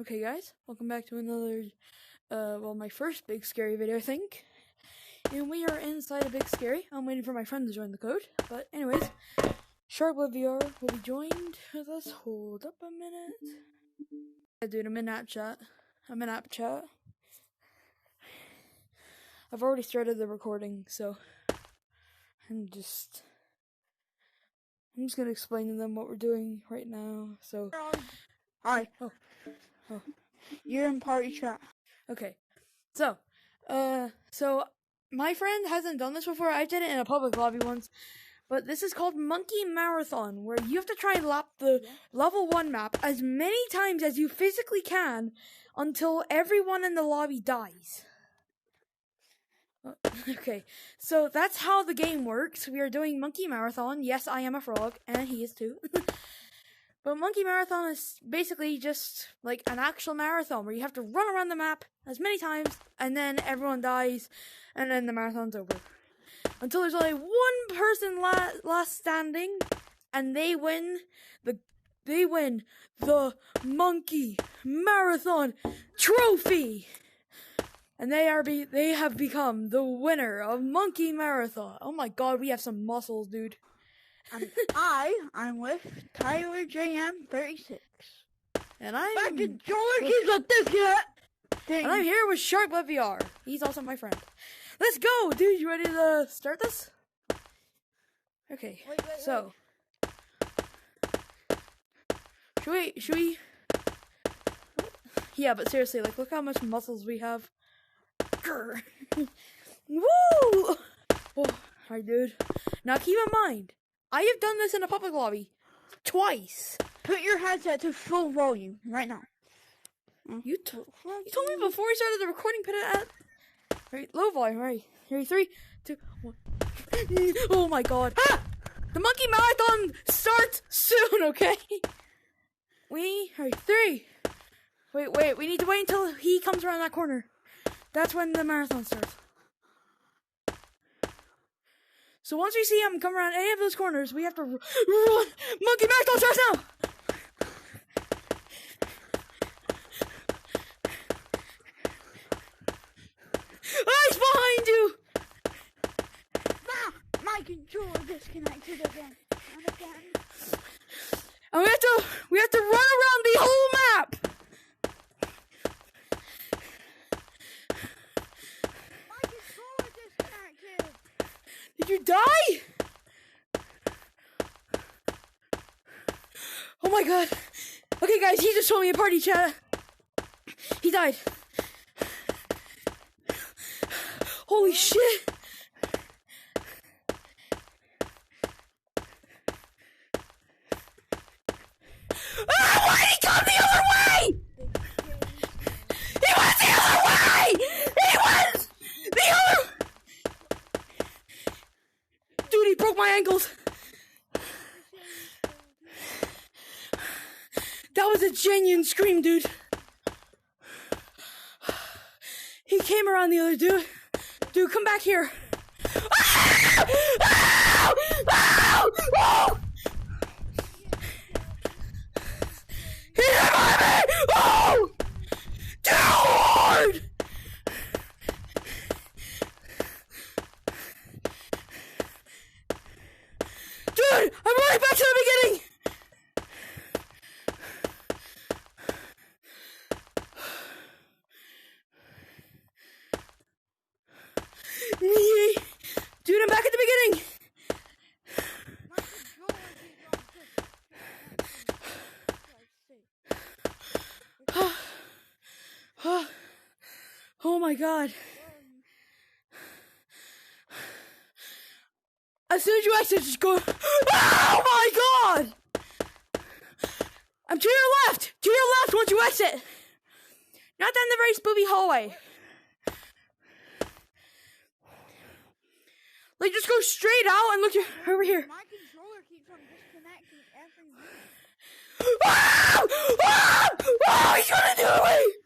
Okay guys, welcome back to another, my first Big Scary video, I think. And we are inside a Big Scary. I'm waiting for my friend to join the code. But anyways, Sharkblood VR will be joined with us. Hold up a minute. Yeah, dude, I'm in app chat. I've already started the recording, so I'm just gonna explain to them what we're doing right now, so. Alright. Oh. You're in party chat. Okay. So my friend hasn't done this before. I did it in a public lobby once. But this is called Monkey Marathon, where you have to try and lap the level 1 map as many times as you physically can until everyone in the lobby dies. Okay, so that's how the game works. We are doing Monkey Marathon. Yes, I am a frog, and he is too. But Monkey Marathon is basically just like an actual marathon where you have to run around the map as many times, and then everyone dies, and then the marathon's over. Until there's only one person last standing, and they win the Monkey Marathon Trophy. And they have become the winner of Monkey Marathon. Oh my god, we have some muscles, dude. And I'm with Tyler JM36. And I'm back in George with this yet. And I'm here with Sharkblood VR. He's also my friend. Let's go, dude. You ready to start this? Okay. Wait. So, should we? Yeah, but seriously, like, look how much muscles we have. Grr. Woo! Oh, alright, dude. Now keep in mind, I have done this in a public lobby twice. Put your headset to full volume right now. You told me before we started the recording, put it at low volume. Right, here, 3, 2, 1. Oh my god! Ah! The Monkey Marathon starts soon. Okay. 3. Wait. We need to wait until he comes around that corner. That's when the marathon starts. So once we see him come around any of those corners, we have to run. Monkey Marathon starts now! He's behind you! My controller disconnected again and again. And we have to run around the whole map! My controller disconnected! Did you die? Oh my god. Okay guys, he just told me in party chat. He died. Holy shit. Ah, why did he come the other way? He went the other way! He went the other... Dude, he broke my ankles. That was a genuine scream, dude. He came around the other dude. Dude, come back here. Ah! Ah! Ah! Oh! He hit me! Oh! Dude! Dude, I'm right back to the beginning! Dude, I'm back at the beginning! Oh my god. As soon as you exit, just go. Oh my god! I'm to your left! To your left once you exit! Not down the very spooky hallway. Like, just go straight out and look over here. My controller keeps on disconnecting every minute. Oh! Oh! Oh! He's gonna do it!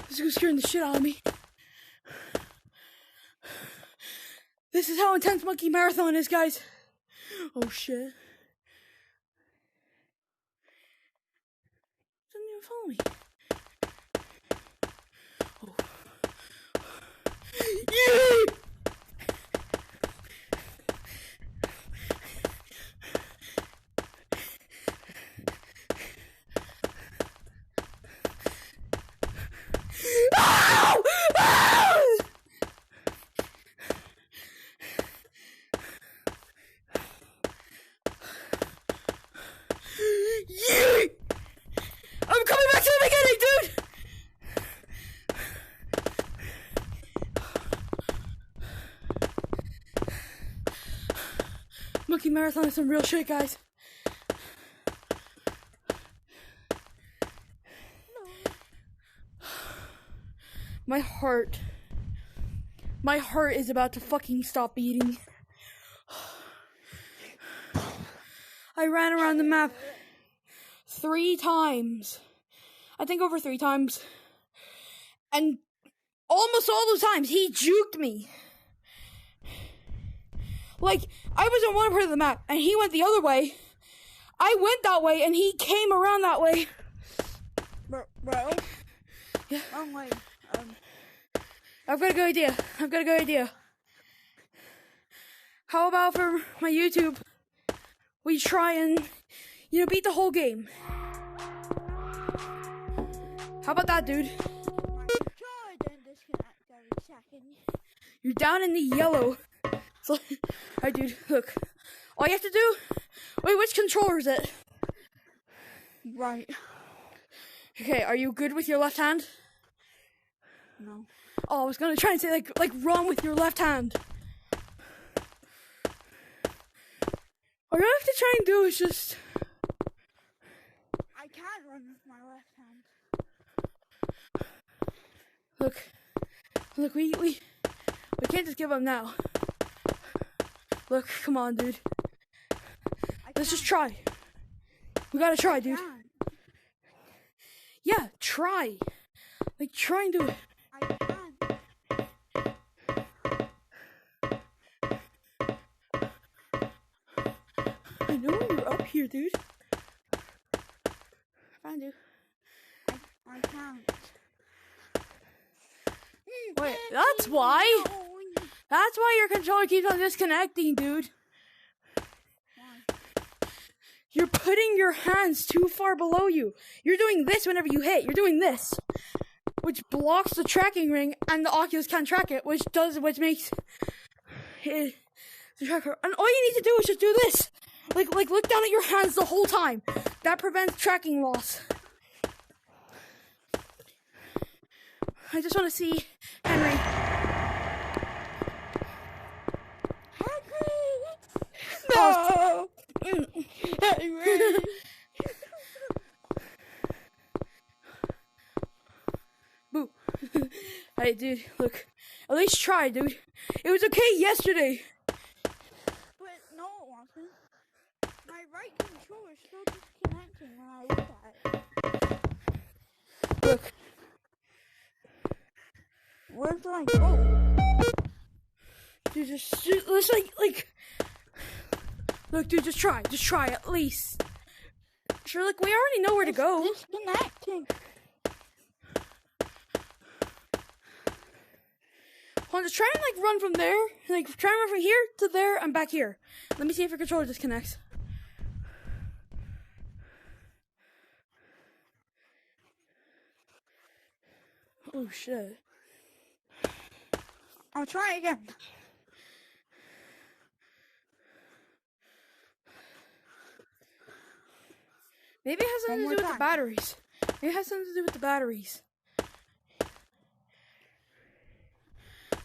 This is scaring the shit out of me. This is how intense Monkey Marathon is, guys. Oh shit. Doesn't even follow me. Oh. Yay! Ow! Ow! Yeet! I'm coming back to the beginning, dude! Monkey Marathon is some real shit, guys. My heart is about to fucking stop beating. I ran around the map 3 times. I think over 3 times. And almost all those times, he juked me. Like, I was on one part of the map, and he went the other way. I went that way, and he came around that way. Bro? Yeah. Wrong way. I've got a good idea. How about for my YouTube, we try and, beat the whole game? How about that, dude? My controller didn't disconnect every second. You're down in the yellow. So, alright, dude, look. All you have to do... Wait, which controller is it? Right. Okay, are you good with your left hand? No. Oh, I was gonna try and say, like run with your left hand. All you have to try and do is just... I can't run with my left hand. Look, we can't just give up now. Look, come on, dude. Let's just try. We gotta try, dude. Yeah, try. Like, try and do it. I can. I know you're up here, dude. Found you. I can't. Wait, that's why? That's why your controller keeps on disconnecting, dude. Why? You're putting your hands too far below you. You're doing this whenever you hit. You're doing this, which blocks the tracking ring, and the Oculus can't track it, which makes it the tracker. And all you need to do is just do this. Like look down at your hands the whole time. That prevents tracking loss. I just want to see Henry. No! Henry! Boo. Hey, dude, look. At least try, dude. It was okay yesterday. But no, it wasn't. My right controller is still disconnecting when I look at it. Look. Where do I go? Dude, just like. Look, dude, just try at least. Sure, like we already know where to go. It's disconnecting. Hold on, just try and like run from there. Like try and run from here to there and back here. Let me see if your controller disconnects. Oh shit. I'll try again. Maybe it has something to do with the batteries. Maybe it has something to do with the batteries.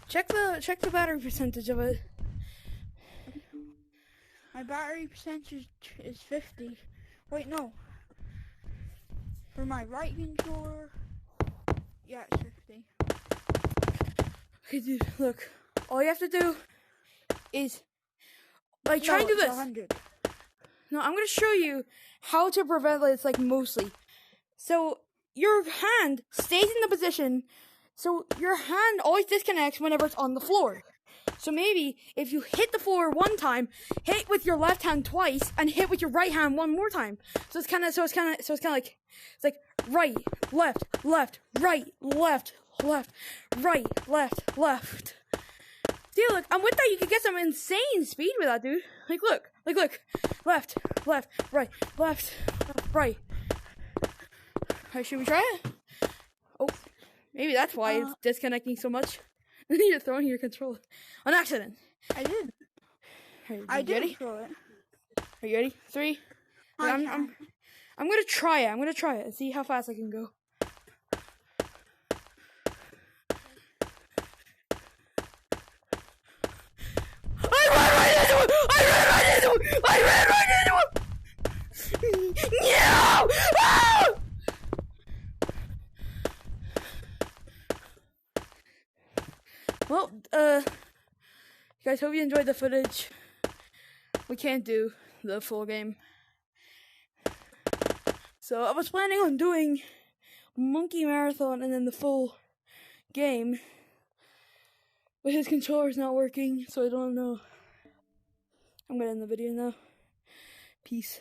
Check the battery percentage of it. My battery percentage is 50. Wait, no. For my right controller, yeah, it's 50. Okay, dude, look. All you have to do is like try and do this. 100. No, I'm gonna show you how to prevent this, like, mostly. So, your hand stays in the position, so your hand always disconnects whenever it's on the floor. So maybe if you hit the floor one time, hit with your left hand twice, and hit with your right hand one more time. So it's kind of like right, left, left, right, left, left, right, left, left. Dude, look, and with that you could get some insane speed with that, dude. Like look, left, left, right, left, right. Alright, should we try it? Oh, maybe that's why it's disconnecting so much. You're throwing your controller on accident. I did. Are you ready? Throw it. Are you ready? 3. I'm gonna try it. I'm gonna try it and see how fast I can go. I ran right into him! No! Ah! Well, guys, hope you enjoyed the footage. We can't do the full game. So I was planning on doing Monkey Marathon and then the full game. But his controller's not working, so I don't know. I'm gonna end the video now. Peace.